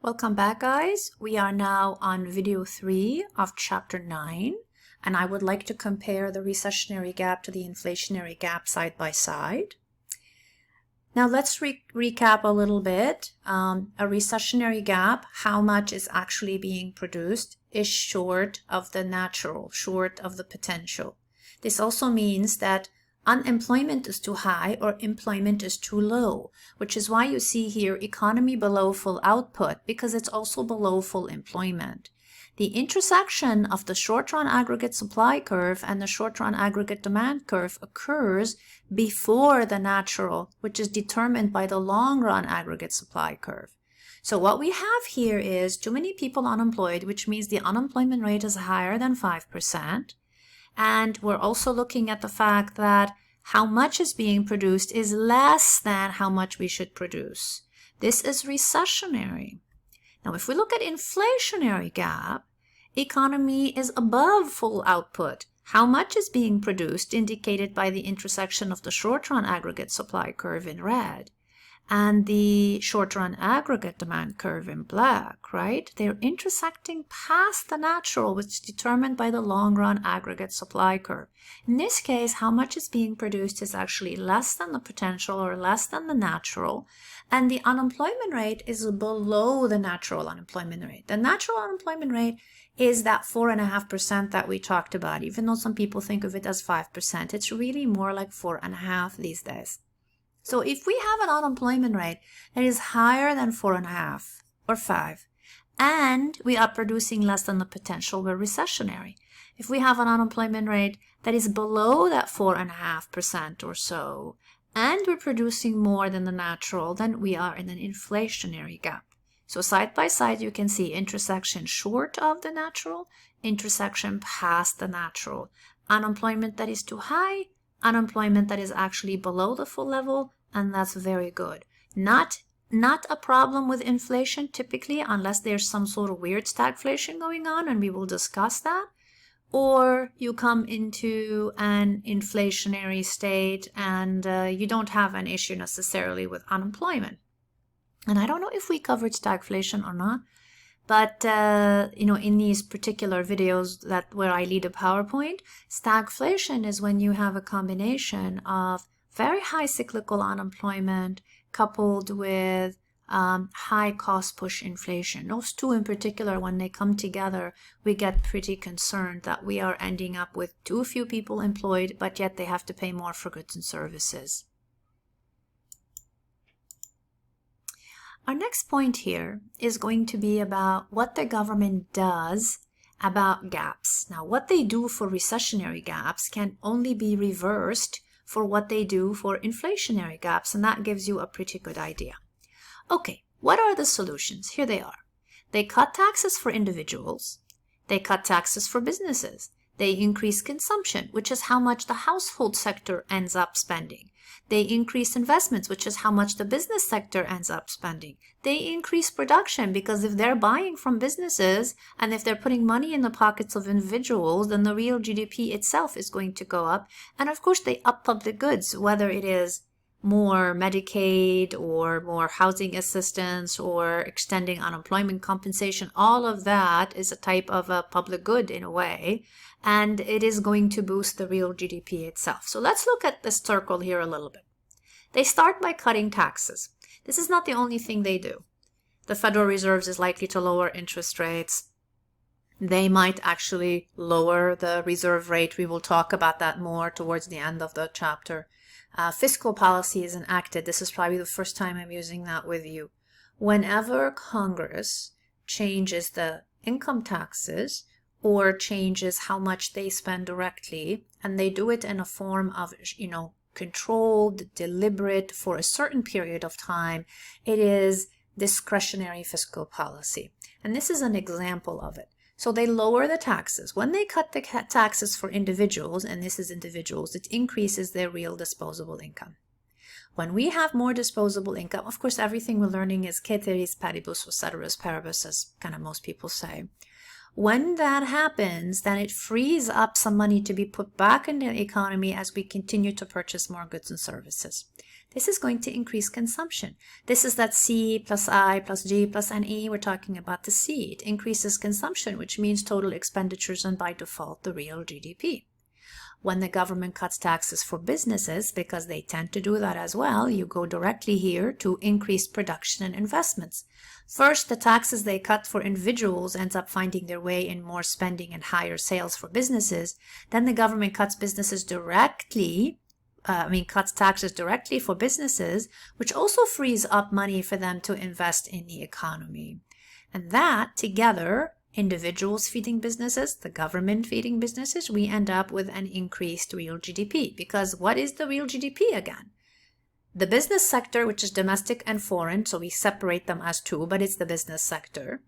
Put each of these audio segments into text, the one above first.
Welcome back, guys. We are now on video 3 of chapter 9, and I would like to compare the recessionary gap to the inflationary gap side by side. Now let's recap a little bit. A recessionary gap, how much is actually being produced, is short of the natural, short of the potential. This also means that unemployment is too high or employment is too low, which is why you see here economy below full output, because it's also below full employment. The intersection of the short-run aggregate supply curve and the short-run aggregate demand curve occurs before the natural, which is determined by the long-run aggregate supply curve. So what we have here is too many people unemployed, which means the unemployment rate is higher than 5%. And we're also looking at the fact that how much is being produced is less than how much we should produce. This is recessionary. Now, if we look at inflationary gap, economy is above full output. How much is being produced indicated by the intersection of the short-run aggregate supply curve in red and the short-run aggregate demand curve in black, right? They're intersecting past the natural, which is determined by the long-run aggregate supply curve. In this case, how much is being produced is actually less than the potential or less than the natural, and the unemployment rate is below the natural unemployment rate. The natural unemployment rate is that 4.5% that we talked about, even though some people think of it as 5%. It's really more like 4.5% these days. So if we have an unemployment rate that is higher than 4.5 or 5, and we are producing less than the potential, we're recessionary. If we have an unemployment rate that is below that 4.5% or so, and we're producing more than the natural, then we are in an inflationary gap. So side by side, you can see intersection short of the natural, intersection past the natural. Unemployment that is too high, unemployment that is actually below the full level, and that's very good. Not a problem with inflation typically, unless there's some sort of weird stagflation going on, and we will discuss that. Or you come into an inflationary state and you don't have an issue necessarily with unemployment. And I don't know if we covered stagflation or not, but in these particular videos where I lead a PowerPoint, stagflation is when you have a combination of very high cyclical unemployment coupled with high cost push inflation. Those two in particular, when they come together, we get pretty concerned that we are ending up with too few people employed, but yet they have to pay more for goods and services. Our next point here is going to be about what the government does about gaps. Now, what they do for recessionary gaps can only be reversed for what they do for inflationary gaps, and that gives you a pretty good idea. Okay, what are the solutions? Here they are. They cut taxes for individuals. They cut taxes for businesses. They increase consumption, which is how much the household sector ends up spending. They increase investments, which is how much the business sector ends up spending. They increase production, because if they're buying from businesses and if they're putting money in the pockets of individuals, then the real GDP itself is going to go up. And of course, they up public goods, whether it is more Medicaid or more housing assistance or extending unemployment compensation. All of that is a type of a public good in a way, and it is going to boost the real GDP itself. So let's look at this circle here a little bit. They start by cutting taxes. This is not the only thing they do. The Federal Reserve is likely to lower interest rates. They might actually lower the reserve rate. We will talk about that more towards the end of the chapter. Fiscal policy is enacted. This is probably the first time I'm using that with you. Whenever Congress changes the income taxes or changes how much they spend directly, and they do it in a form of, controlled, deliberate for a certain period of time, it is discretionary fiscal policy. And this is an example of it. So they lower the taxes. When they cut the taxes for individuals, and this is individuals, it increases their real disposable income. When we have more disposable income, of course, everything we're learning is ceteris paribus or ceteris paribus, as kind of most people say. When that happens, then it frees up some money to be put back in the economy as we continue to purchase more goods and services. This is going to increase consumption. This is that C plus I plus G plus NE. We're talking about the C. It increases consumption, which means total expenditures and by default the real GDP. When the government cuts taxes for businesses, because they tend to do that as well, you go directly here to increased production and investments. First, the taxes they cut for individuals ends up finding their way in more spending and higher sales for businesses. Then the government cuts taxes directly for businesses, which also frees up money for them to invest in the economy. And that together, individuals feeding businesses, the government feeding businesses, we end up with an increased real GDP. Because what is the real GDP again? The business sector, which is domestic and foreign, so we separate them as two, but it's the business sector.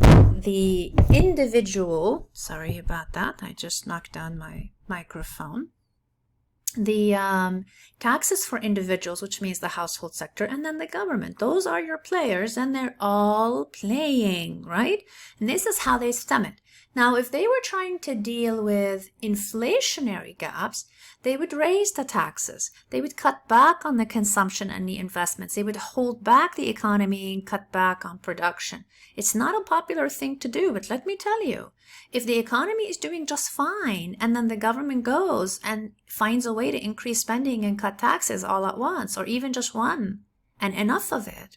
The individual, sorry about that, I just knocked down my microphone. The taxes for individuals, which means the household sector, and then the government. Those are your players, and they're all playing, right? And this is how they stem it. Now, if they were trying to deal with inflationary gaps, they would raise the taxes. They would cut back on the consumption and the investments. They would hold back the economy and cut back on production. It's not a popular thing to do, but let me tell you, if the economy is doing just fine and then the government goes and finds a way to increase spending and cut taxes all at once, or even just one, and enough of it,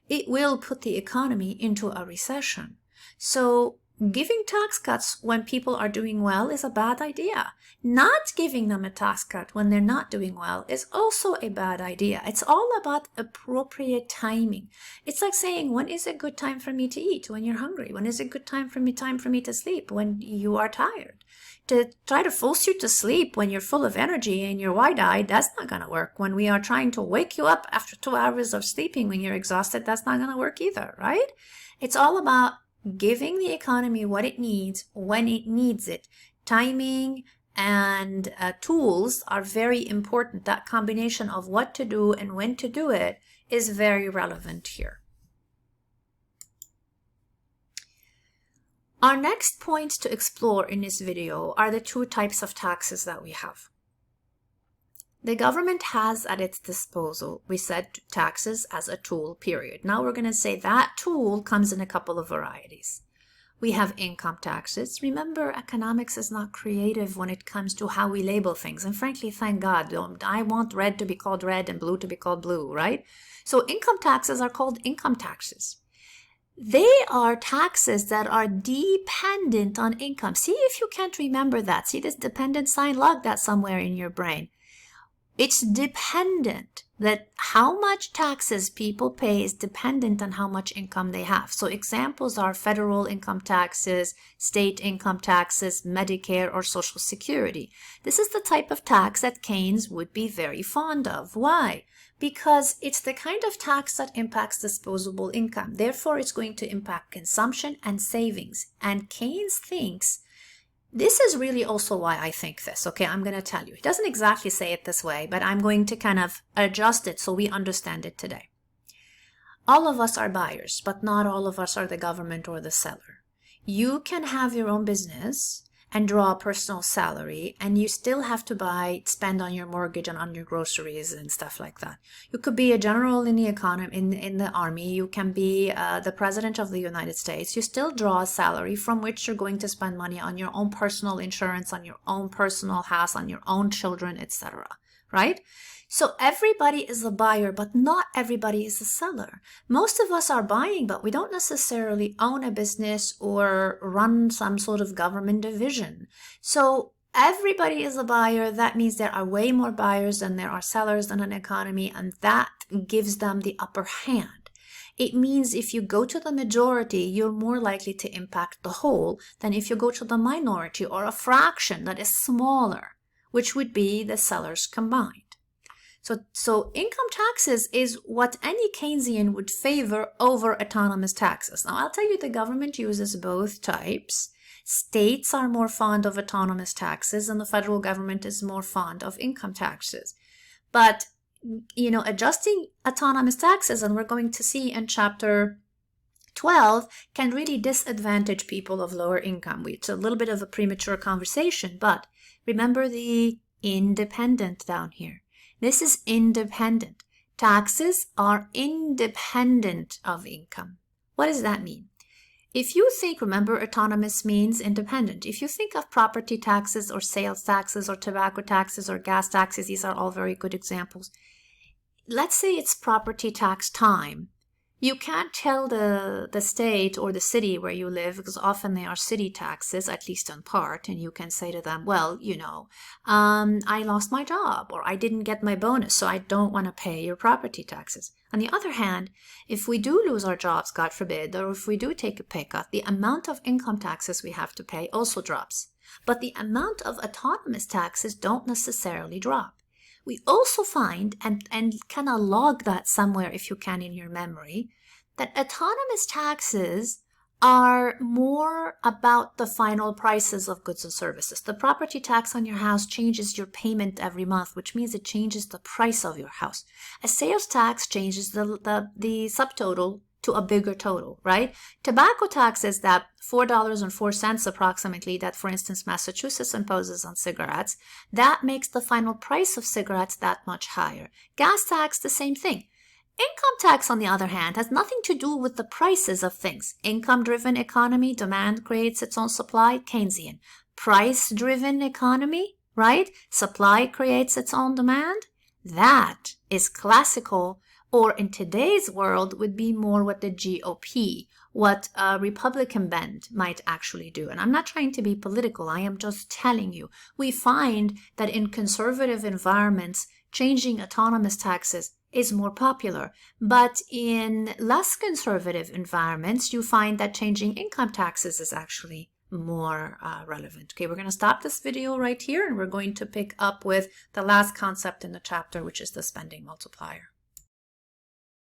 it will put the economy into a recession. So giving tax cuts when people are doing well is a bad idea. Not giving them a tax cut when they're not doing well is also a bad idea. It's all about appropriate timing. It's like saying, when is a good time for me to eat? When you're hungry. When is a good time for me to sleep? When you are tired. To try to force you to sleep when you're full of energy and you're wide-eyed, that's not going to work. When we are trying to wake you up after 2 hours of sleeping when you're exhausted, that's not going to work either, right? It's all about giving the economy what it needs when it needs it. Timing and tools are very important. That combination of what to do and when to do it is very relevant here. Our next points to explore in this video are the two types of taxes that we have. The government has at its disposal, we said, taxes as a tool, period. Now we're going to say that tool comes in a couple of varieties. We have income taxes. Remember, economics is not creative when it comes to how we label things. And frankly, thank God, I want red to be called red and blue to be called blue, right? So income taxes are called income taxes. They are taxes that are dependent on income. See if you can't remember that. See this dependent sign? Log that somewhere in your brain. It's dependent, that how much taxes people pay is dependent on how much income they have. So examples are federal income taxes, state income taxes, Medicare, or Social Security. This is the type of tax that Keynes would be very fond of. Why? Because it's the kind of tax that impacts disposable income. Therefore, it's going to impact consumption and savings. And Keynes thinks, this is really also why I think this, okay? I'm going to tell you. He doesn't exactly say it this way, but I'm going to kind of adjust it so we understand it today. All of us are buyers, but not all of us are the government or the seller. You can have your own business and draw a personal salary, and you still have to spend on your mortgage and on your groceries and stuff like that. You could be a general in the economy, in the army. You can be the president of the United States. You still draw a salary from which you're going to spend money on your own personal insurance, on your own personal house, on your own children, etc. Right? So everybody is a buyer, but not everybody is a seller. Most of us are buying, but we don't necessarily own a business or run some sort of government division. So everybody is a buyer. That means there are way more buyers than there are sellers in an economy, and that gives them the upper hand. It means if you go to the majority, you're more likely to impact the whole than if you go to the minority or a fraction that is smaller, which would be the sellers combined. So income taxes is what any Keynesian would favor over autonomous taxes. Now, I'll tell you, the government uses both types. States are more fond of autonomous taxes, and the federal government is more fond of income taxes. But, adjusting autonomous taxes, and we're going to see in chapter 12 can really disadvantage people of lower income. It's a little bit of a premature conversation, but remember the independent down here. This is independent. Taxes are independent of income. What does that mean? If you think, remember, autonomous means independent. If you think of property taxes or sales taxes or tobacco taxes or gas taxes, these are all very good examples. Let's say it's property tax time. You can't tell the state or the city where you live, because often they are city taxes, at least in part, and you can say to them, well, I lost my job or I didn't get my bonus, so I don't want to pay your property taxes. On the other hand, if we do lose our jobs, God forbid, or if we do take a pay cut, the amount of income taxes we have to pay also drops. But the amount of autonomous taxes don't necessarily drop. We also find, and kind of log that somewhere if you can in your memory, that autonomous taxes are more about the final prices of goods and services. The property tax on your house changes your payment every month, which means it changes the price of your house. A sales tax changes the subtotal to a bigger total, right? Tobacco tax is that $4.04 approximately that, for instance, Massachusetts imposes on cigarettes. That makes the final price of cigarettes that much higher. Gas tax, the same thing. Income tax, on the other hand, has nothing to do with the prices of things. Income-driven economy, demand creates its own supply, Keynesian. Price-driven economy, right? Supply creates its own demand. That is classical, or in today's world would be more what the GOP, what a Republican bent might actually do. And I'm not trying to be political. I am just telling you. We find that in conservative environments, changing autonomous taxes is more popular. But in less conservative environments, you find that changing income taxes is actually more relevant. Okay, we're going to stop this video right here, and we're going to pick up with the last concept in the chapter, which is the spending multiplier.